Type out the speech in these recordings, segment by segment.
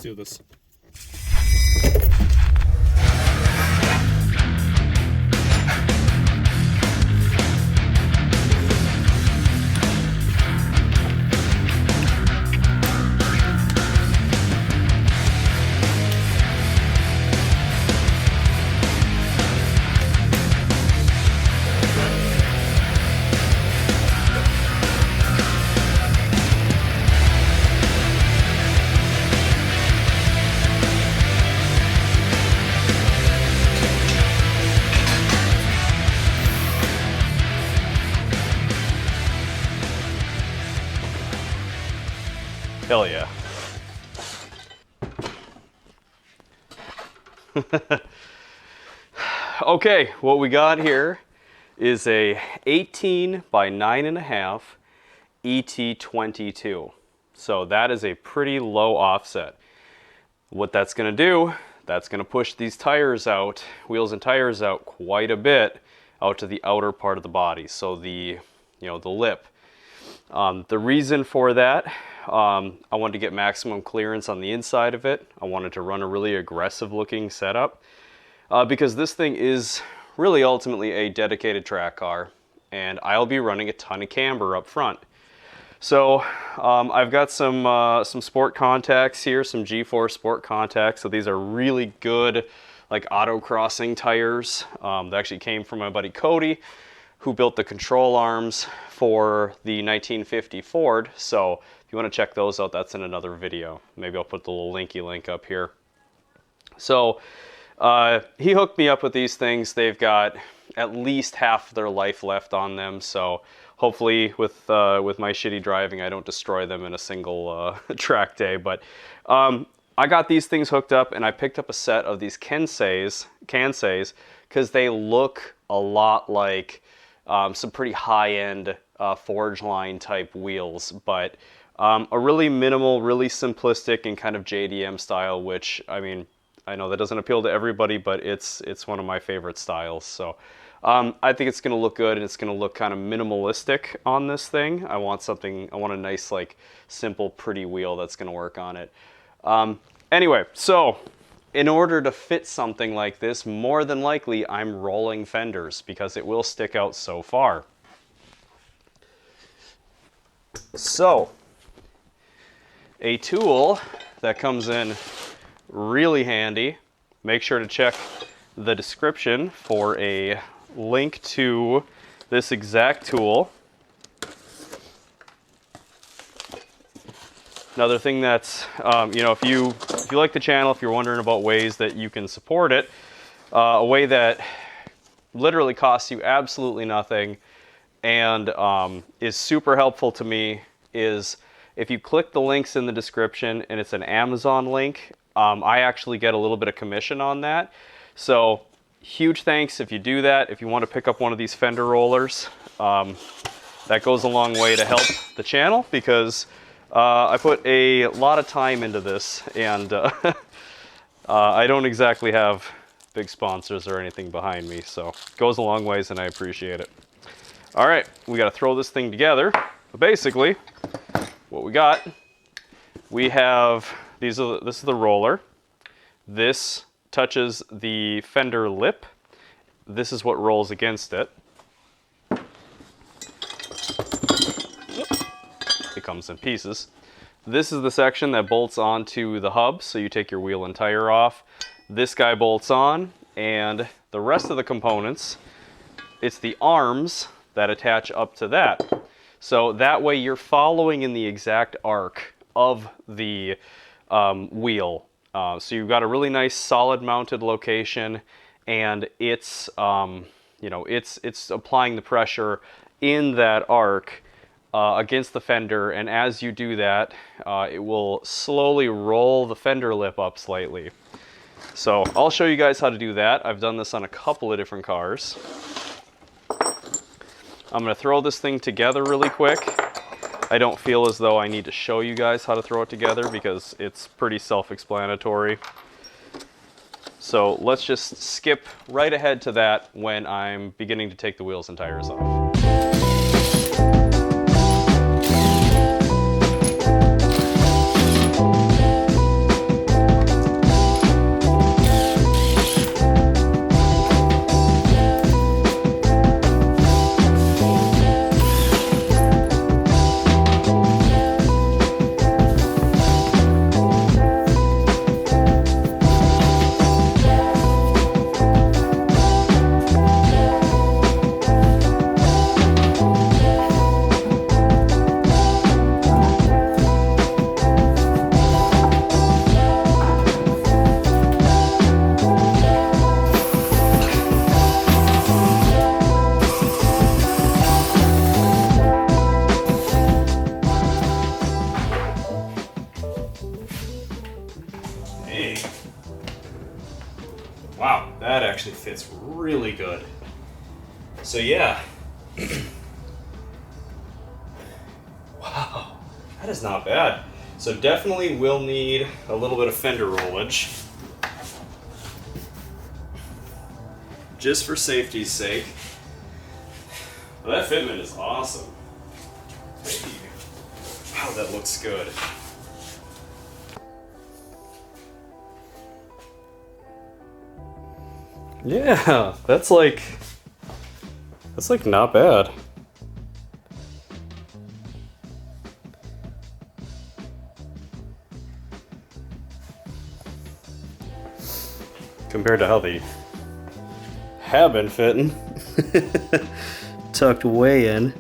let's do this. Hell yeah. Okay, what we got here is a 18 by 9.5 ET22. So that is a pretty low offset. What that's going to do, that's going to push these tires out, wheels and tires out quite a bit out to the outer part of the body. So the lip. The reason for that, I wanted to get maximum clearance on the inside of it. I wanted to run a really aggressive looking setup because this thing is really ultimately a dedicated track car, and I'll be running a ton of camber up front. So I've got some sport contacts here, some Gforce sport contacts. So these are really good like autocrossing tires. They actually came from my buddy Cody, who built the control arms for the 1950 Ford. So if you want to check those out, that's in another video. Maybe I'll put the little linky link up here. So he hooked me up with these things. They've got at least half their life left on them. So hopefully with my shitty driving, I don't destroy them in a single track day. But I got these things hooked up, and I picked up a set of these Kanseis because they look a lot like some pretty high-end forge line type wheels, but a really minimal, really simplistic and kind of JDM style, which, I mean, I know that doesn't appeal to everybody, but it's one of my favorite styles. So I think it's going to look good, and it's going to look kind of minimalistic on this thing. I want a nice, like, simple, pretty wheel that's going to work on it. Anyway, so in order to fit something like this, more than likely I'm rolling fenders because it will stick out so far. So, a tool that comes in really handy, make sure to check the description for a link to this exact tool. Another thing that's, if you like the channel, if you're wondering about ways that you can support it, a way that literally costs you absolutely nothing and is super helpful to me is if you click the links in the description and it's an Amazon link, I actually get a little bit of commission on that. So huge thanks if you do that. If you want to pick up one of these fender rollers, that goes a long way to help the channel because I put a lot of time into this, and I don't exactly have big sponsors or anything behind me, so it goes a long ways and I appreciate it. All right, we got to throw this thing together. But basically, what we have, this is the roller. This touches the fender lip. This is what rolls against it. It comes in pieces. This is the section that bolts onto the hub, so you take your wheel and tire off. This guy bolts on, and the rest of the components, it's the arms that attach up to that. So that way you're following in the exact arc of the wheel. So you've got a really nice solid mounted location, and it's it's applying the pressure in that arc against the fender, and as you do that, it will slowly roll the fender lip up slightly. So I'll show you guys how to do that. I've done this on a couple of different cars. I'm going to throw this thing together really quick. I don't feel as though I need to show you guys how to throw it together because it's pretty self-explanatory. So let's just skip right ahead to that when I'm beginning to take the wheels and tires off. Hey. Wow, that actually fits really good. So yeah. Wow, that is not bad. So definitely will need a little bit of fender rollage. Just for safety's sake. Well, that fitment is awesome. Hey. Wow, that looks good. Yeah, that's like not bad. Compared to how they have been fitting. Tucked way in.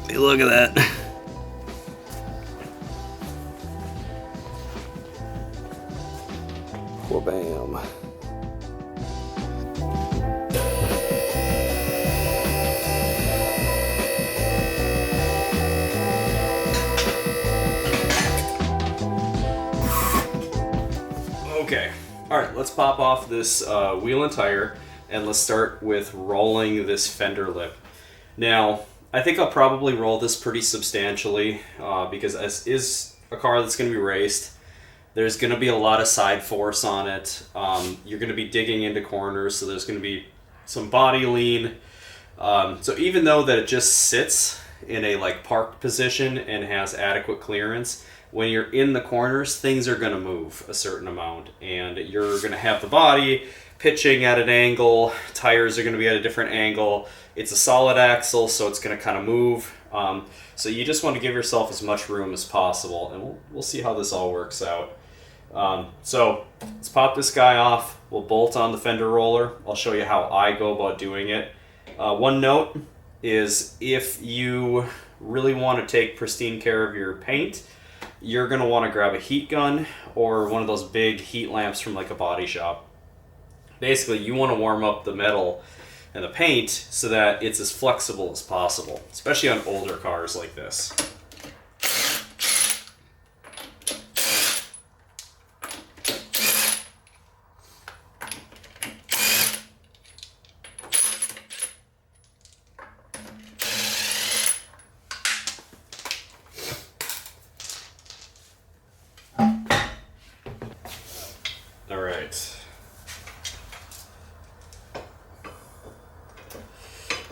Hey, look at that. Well, bam. Okay, all right, let's pop off this wheel and tire, and let's start with rolling this fender lip. Now, I think I'll probably roll this pretty substantially because this is a car that's going to be raced. There's going to be a lot of side force on it. You're going to be digging into corners, so there's going to be some body lean. So even though that it just sits in a like parked position and has adequate clearance, when you're in the corners, things are going to move a certain amount, and you're going to have the body pitching at an angle, tires are going to be at a different angle. It's a solid axle, so it's going to kind of move. So you just want to give yourself as much room as possible, and we'll see how this all works out. So let's pop this guy off. We'll bolt on the fender roller. I'll show you how I go about doing it. One note is if you really want to take pristine care of your paint, you're going to want to grab a heat gun or one of those big heat lamps from like a body shop. Basically, you want to warm up the metal and the paint so that it's as flexible as possible, especially on older cars like this. All right.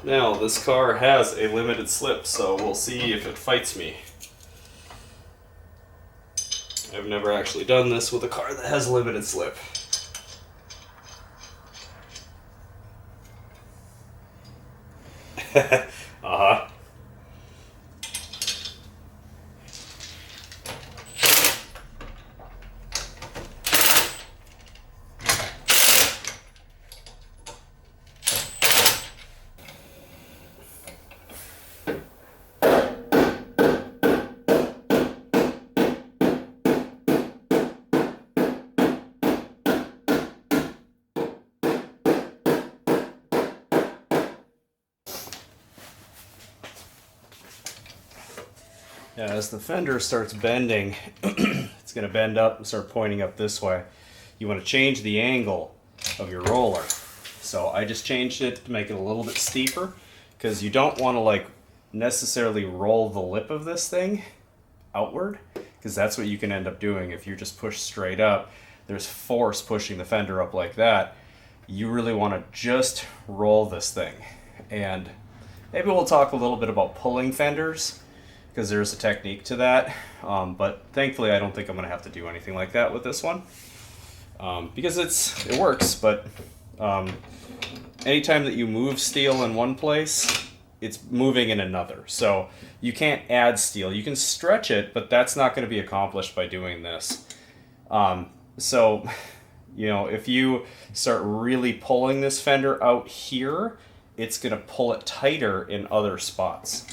Now, this car has a limited slip, so we'll see if it fights me. I've never actually done this with a car that has limited slip. Uh-huh. Yeah, as the fender starts bending, it's going to bend up and start pointing up this way. You want to change the angle of your roller. So I just changed it to make it a little bit steeper because you don't want to like necessarily roll the lip of this thing outward, because that's what you can end up doing if you just push straight up. There's force pushing the fender up like that. You really want to just roll this thing. And maybe we'll talk a little bit about pulling fenders, because there's a technique to that, but thankfully I don't think I'm going to have to do anything like that with this one, because it works, but anytime that you move steel in one place, it's moving in another. So you can't add steel. You can stretch it, but that's not going to be accomplished by doing this. So, you know, if you start really pulling this fender out here, it's going to pull it tighter in other spots.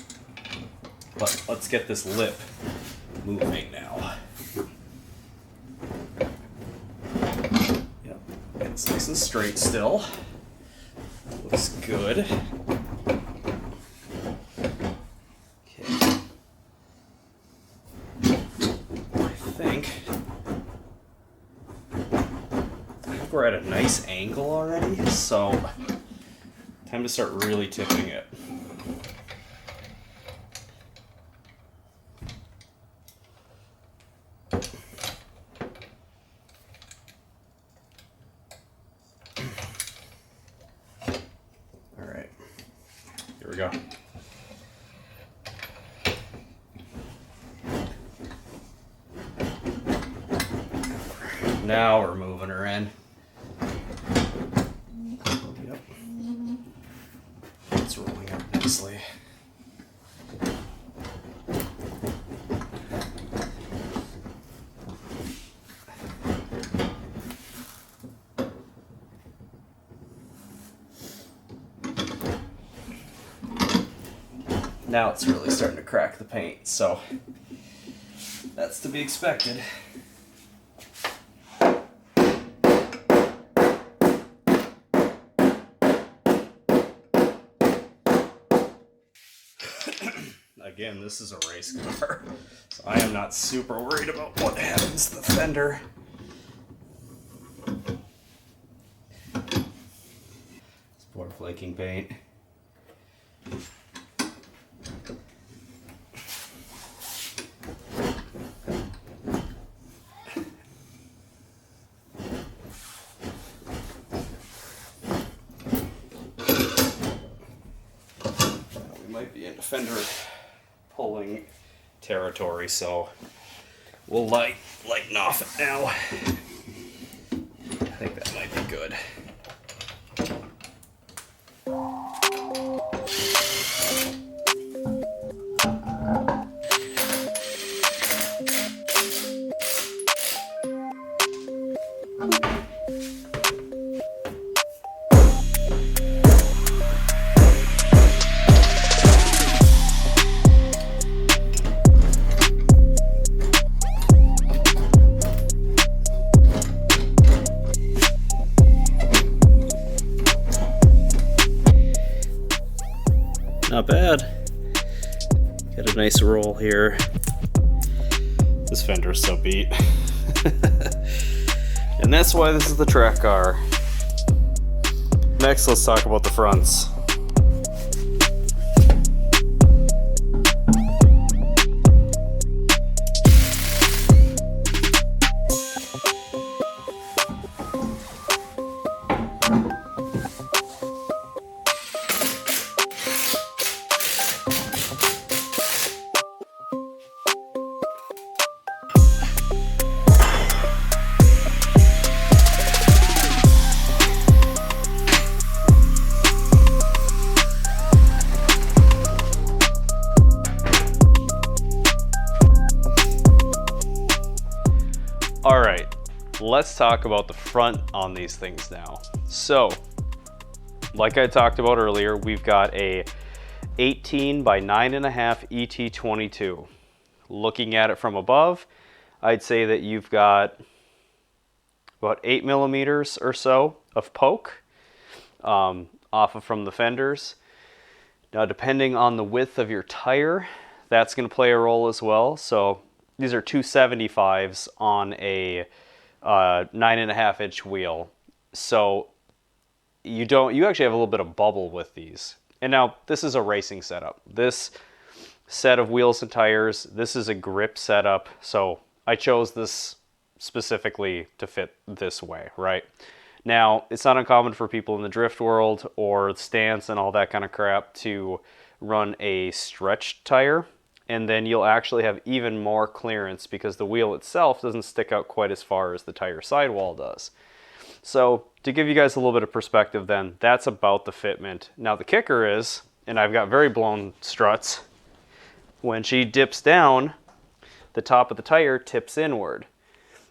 But let's get this lip moving now. Yep, it's nice and straight still. Looks good. Okay. we're at a nice angle already, so time to start really tipping it. All right, here we go. Now we're moving her in. Yep. It's rolling up nicely. Now it's really starting to crack the paint, so that's to be expected. Again, this is a race car, so I am not super worried about what happens to the fender. It's poor flaking paint. We might be into fender pulling territory, so we'll lighten off it now. I think that might be good. Not bad. Got a nice roll here. This fender's so beat. And that's why this is the track car. Next, let's talk about the fronts. All right, let's talk about the front on these things now. So, like I talked about earlier, we've got a 18 by 9.5 ET22. Looking at it from above, I'd say that you've got about 8 millimeters or so of poke off of from the fenders. Now, depending on the width of your tire, that's going to play a role as well. So these are 275s on a 9.5 inch wheel. So you actually have a little bit of bubble with these. And now this is a racing setup. This set of wheels and tires, this is a grip setup. So I chose this specifically to fit this way, right? Now, it's not uncommon for people in the drift world or stance and all that kind of crap to run a stretched tire. And then you'll actually have even more clearance because the wheel itself doesn't stick out quite as far as the tire sidewall does. So to give you guys a little bit of perspective then, that's about the fitment. Now the kicker is, and I've got very blown struts, when she dips down, the top of the tire tips inward.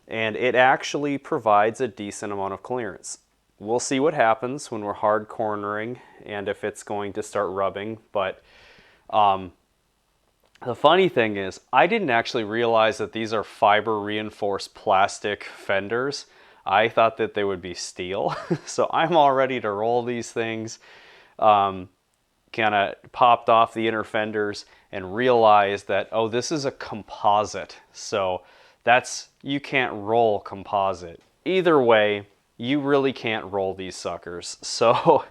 And it actually provides a decent amount of clearance. We'll see what happens when we're hard cornering and if it's going to start rubbing, but the funny thing is, I didn't actually realize that these are fiber reinforced plastic fenders. I thought that they would be steel. So I'm all ready to roll these things. Kind of popped off the inner fenders and realized that, oh, this is a composite. So you can't roll composite. Either way, you really can't roll these suckers. So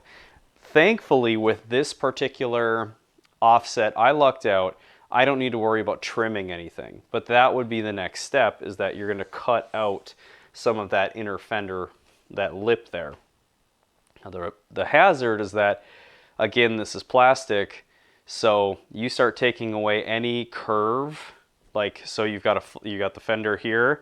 thankfully with this particular offset, I lucked out. I don't need to worry about trimming anything, but that would be the next step, is that you're going to cut out some of that inner fender, that lip there. Now the hazard is that, again, this is plastic, so you start taking away any curve, like, so you got the fender here,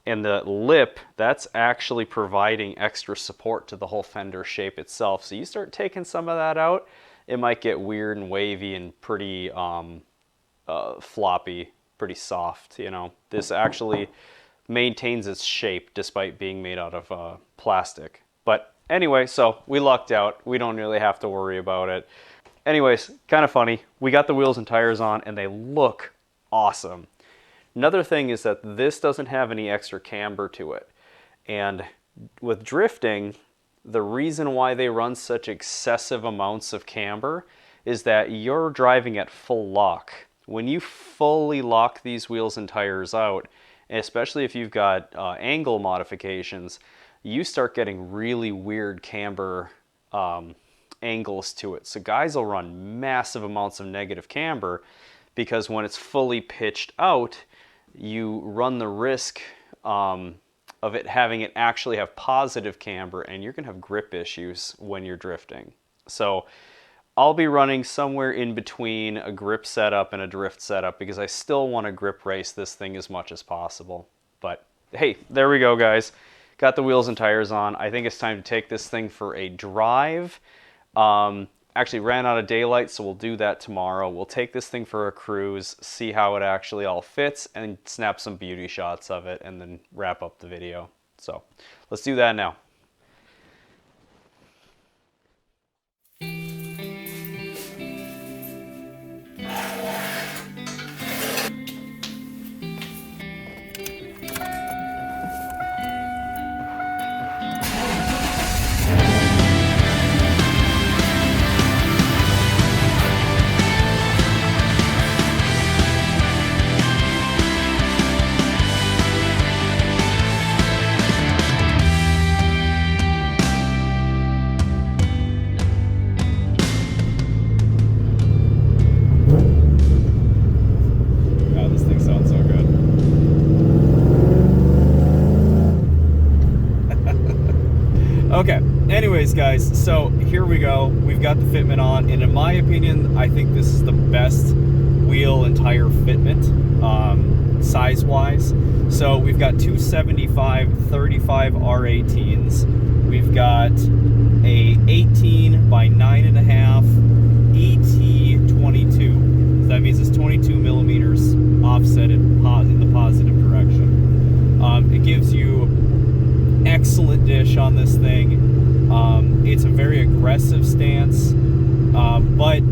and the lip, that's actually providing extra support to the whole fender shape itself. So you start taking some of that out, it might get weird and wavy and pretty floppy, pretty soft, you know. This actually maintains its shape despite being made out of plastic. But anyway, so we lucked out. We don't really have to worry about it. Anyways, kind of funny. We got the wheels and tires on and they look awesome. Another thing is that this doesn't have any extra camber to it. And with drifting, the reason why they run such excessive amounts of camber is that you're driving at full lock. When you fully lock these wheels and tires out, especially if you've got angle modifications, you start getting really weird camber angles to it. So guys will run massive amounts of negative camber because when it's fully pitched out, you run the risk of it having it actually have positive camber, and you're going to have grip issues when you're drifting. So I'll be running somewhere in between a grip setup and a drift setup because I still want to grip race this thing as much as possible. But hey, there we go, guys. Got the wheels and tires on. I think it's time to take this thing for a drive. Actually ran out of daylight, so we'll do that tomorrow. We'll take this thing for a cruise, see how it actually all fits, and snap some beauty shots of it, and then wrap up the video. So let's do that now. Okay, anyways guys, so here we go. We've got the fitment on, and in my opinion, I think this is the best wheel and tire fitment, size-wise. So we've got two 75/35 R18s. We've got a 18 by 9.5 ET22. So that means it's 22 millimeters offset in the positive direction. It gives you excellent dish on this thing. It's a very aggressive stance, but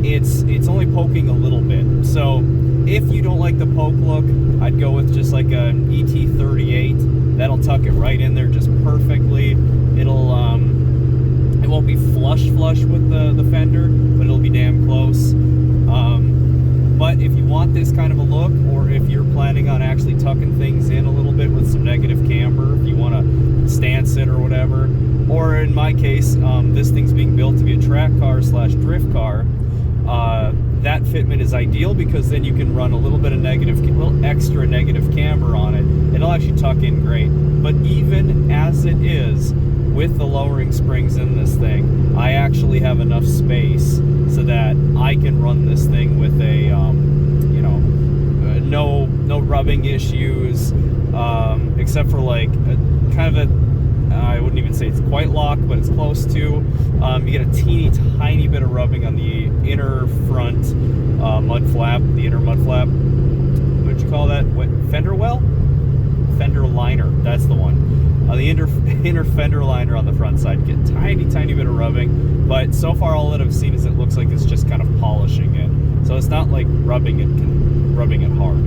it's only poking a little bit. So if you don't like the poke look, I'd go with just like an ET38. That'll tuck it right in there just perfectly. It'll it won't be flush with the fender, but it'll be damn close. But if you want this kind of a look, or if you're planning on actually tucking things in a little bit with some negative camber, if you want to stance it or whatever, or in my case, this thing's being built to be a track car / drift car, that fitment is ideal because then you can run a little bit of little extra negative camber on it. It'll actually tuck in great. But even as it is, with the lowering springs in this thing, I actually have enough space so that I can run this thing with a, you know, no rubbing issues, except for like kind of I wouldn't even say it's quite locked, but it's close to. You get a teeny tiny bit of rubbing on the inner front mud flap, the inner mud flap. What'd you call that? What, fender well? Fender liner, that's the one. On the inner fender liner on the front side, get tiny bit of rubbing, but so far all that I've seen is it looks like it's just kind of polishing it. So it's not like rubbing it hard.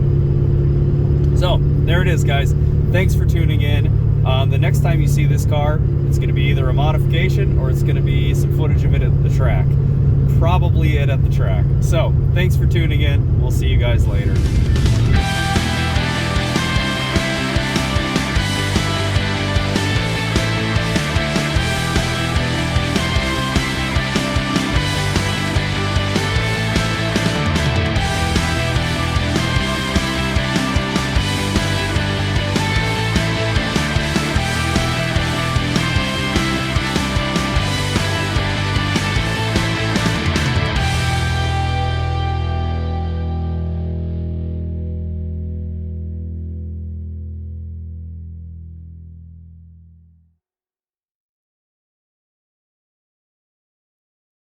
So there it is, guys. Thanks for tuning in. The next time you see this car, it's going to be either a modification or it's going to be some footage of it at the track. Probably it at the track. So thanks for tuning in. We'll see you guys later.